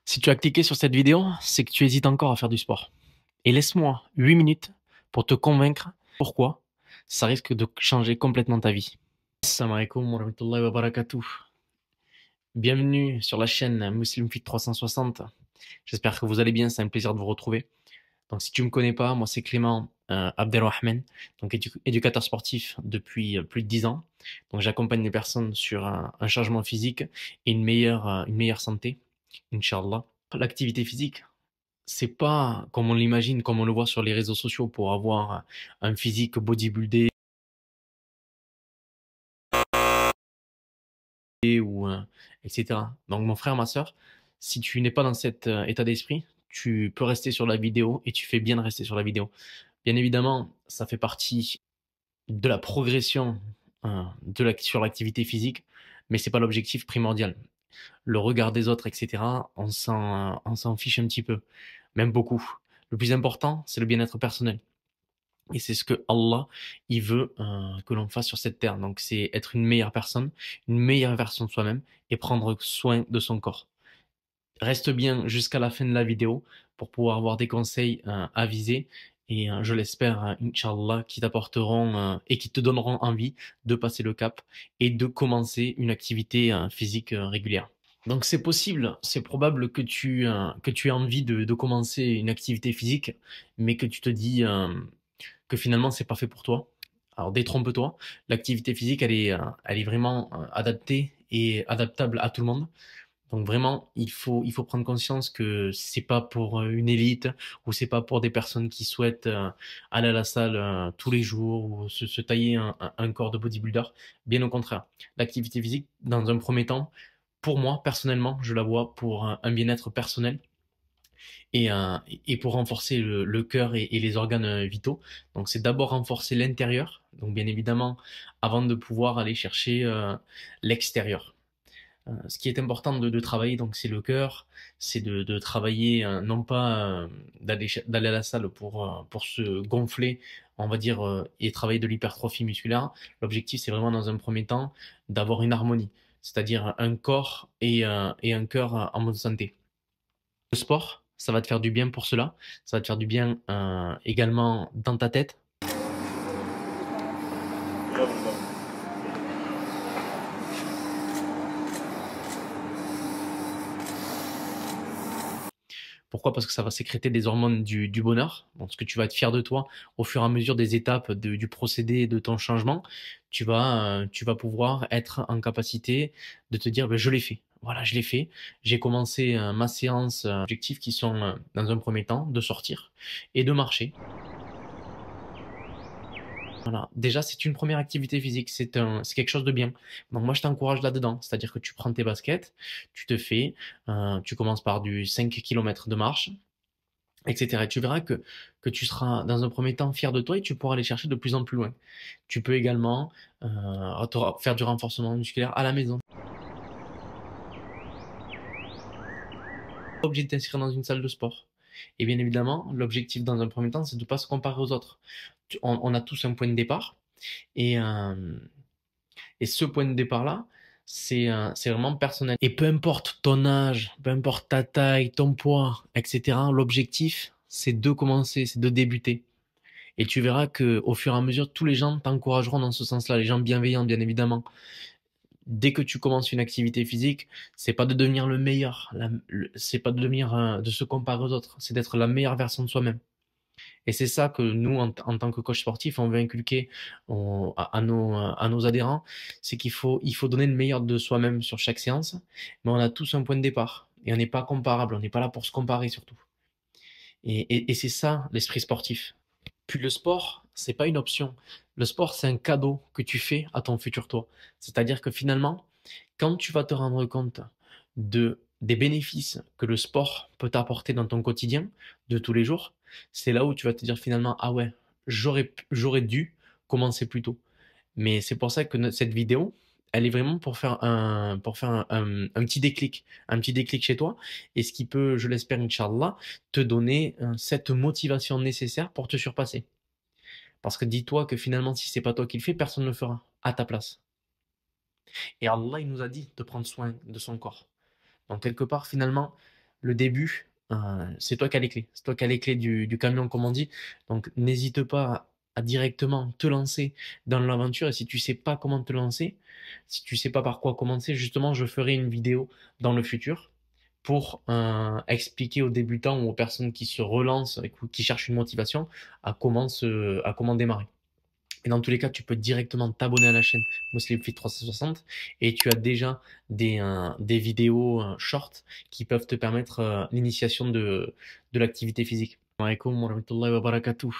Si tu as cliqué sur cette vidéo, c'est que tu hésites encore à faire du sport. Et laisse-moi 8 minutes pour te convaincre pourquoi ça risque de changer complètement ta vie. Assalamu alaikum wa rahmatullahi wa barakatuh. Bienvenue sur la chaîne Muslim Fit 360. J'espère que vous allez bien, c'est un plaisir de vous retrouver. Donc si tu ne me connais pas, moi c'est Clément Abdelrahman, donc éducateur sportif depuis plus de 10 ans. Donc j'accompagne les personnes sur un changement physique et une meilleure santé, Inch'Allah. L'activité physique, c'est pas comme on l'imagine, comme on le voit sur les réseaux sociaux pour avoir un physique bodybuildé ou etc. Donc mon frère, ma sœur, si tu n'es pas dans cet état d'esprit, tu peux rester sur la vidéo et tu fais bien de rester sur la vidéo. Bien évidemment, ça fait partie de la progression sur l'activité physique, mais c'est pas l'objectif primordial. Le regard des autres, etc., on s'en fiche un petit peu, même beaucoup. Le plus important, c'est le bien-être personnel. Et c'est ce que Allah, il veut que l'on fasse sur cette terre. Donc c'est être une meilleure personne, une meilleure version de soi-même et prendre soin de son corps. Reste bien jusqu'à la fin de la vidéo pour pouvoir avoir des conseils avisés et je l'espère, Inch'Allah, qui t'apporteront et qui te donneront envie de passer le cap et de commencer une activité physique régulière. Donc c'est possible, c'est probable que tu aies envie de commencer une activité physique, mais que tu te dis que finalement c'est pas fait pour toi. Alors détrompe-toi, l'activité physique elle est vraiment adaptée et adaptable à tout le monde. Donc vraiment, il faut prendre conscience que c'est pas pour une élite ou c'est pas pour des personnes qui souhaitent aller à la salle tous les jours ou se tailler un corps de bodybuilder. Bien au contraire, l'activité physique, dans un premier temps, pour moi personnellement, je la vois pour un bien-être personnel et pour renforcer le cœur et les organes vitaux. Donc c'est d'abord renforcer l'intérieur, donc bien évidemment, avant de pouvoir aller chercher l'extérieur. Ce qui est important de travailler, donc c'est le cœur, c'est de travailler, non pas d'aller à la salle pour se gonfler, on va dire, et travailler de l'hypertrophie musculaire. L'objectif, c'est vraiment dans un premier temps d'avoir une harmonie, c'est-à-dire un corps et un cœur en bonne santé. Le sport, ça va te faire du bien pour cela, ça va te faire du bien également dans ta tête. Pourquoi? Parce que ça va sécréter des hormones du bonheur. Donc, ce que tu vas être fier de toi au fur et à mesure des étapes du procédé et de ton changement, tu vas pouvoir être en capacité de te dire, ben, je l'ai fait. Voilà, je l'ai fait. J'ai commencé ma séance objectifs qui sont, dans un premier temps, de sortir et de marcher. Voilà, déjà, c'est une première activité physique, c'est quelque chose de bien. Donc moi, je t'encourage là-dedans, c'est-à-dire que tu prends tes baskets, tu commences par du 5 km de marche, etc. Et tu verras que tu seras dans un premier temps fier de toi et tu pourras aller chercher de plus en plus loin. Tu peux également faire du renforcement musculaire à la maison. Pas obligé de t'inscrire dans une salle de sport. Et bien évidemment, l'objectif dans un premier temps, c'est de ne pas se comparer aux autres. On a tous un point de départ et, euh, et ce point de départ-là, c'est vraiment personnel. Et peu importe ton âge, peu importe ta taille, ton poids, etc., l'objectif, c'est de commencer, c'est de débuter. Et tu verras que au fur et à mesure, tous les gens t'encourageront dans ce sens-là, les gens bienveillants, bien évidemment. Dès que tu commences une activité physique, c'est pas de devenir le meilleur, c'est pas de devenir, de se comparer aux autres, c'est d'être la meilleure version de soi-même. Et c'est ça que nous, en tant que coach sportif, on veut inculquer à nos adhérents, c'est il faut donner le meilleur de soi-même sur chaque séance, mais on a tous un point de départ. Et on n'est pas comparable, on n'est pas là pour se comparer surtout. Et c'est ça l'esprit sportif. Puis le sport, c'est pas une option. Le sport, c'est un cadeau que tu fais à ton futur toi. C'est-à-dire que finalement, quand tu vas te rendre compte des bénéfices que le sport peut t'apporter dans ton quotidien de tous les jours, c'est là où tu vas te dire finalement, ah ouais, j'aurais dû commencer plus tôt. Mais c'est pour ça que cette vidéo, elle est vraiment pour faire un petit déclic chez toi, et ce qui peut, je l'espère, Inch'Allah, te donner cette motivation nécessaire pour te surpasser. Parce que dis-toi que finalement, si c'est pas toi qui le fais, personne ne le fera à ta place. Et Allah, il nous a dit de prendre soin de son corps. Donc quelque part, finalement, le début, c'est toi qui as les clés. C'est toi qui as les clés du camion, comme on dit. Donc, n'hésite pas à directement te lancer dans l'aventure. Et si tu sais pas comment te lancer, si tu sais pas par quoi commencer, justement, je ferai une vidéo dans le futur pour expliquer aux débutants ou aux personnes qui se relancent et qui cherchent une motivation à comment démarrer. Et dans tous les cas, tu peux directement t'abonner à la chaîne Muslim Fit 360 et tu as déjà des vidéos short qui peuvent te permettre l'initiation de l'activité physique. Wa alaikum wa rahmatullahi wa barakatuh.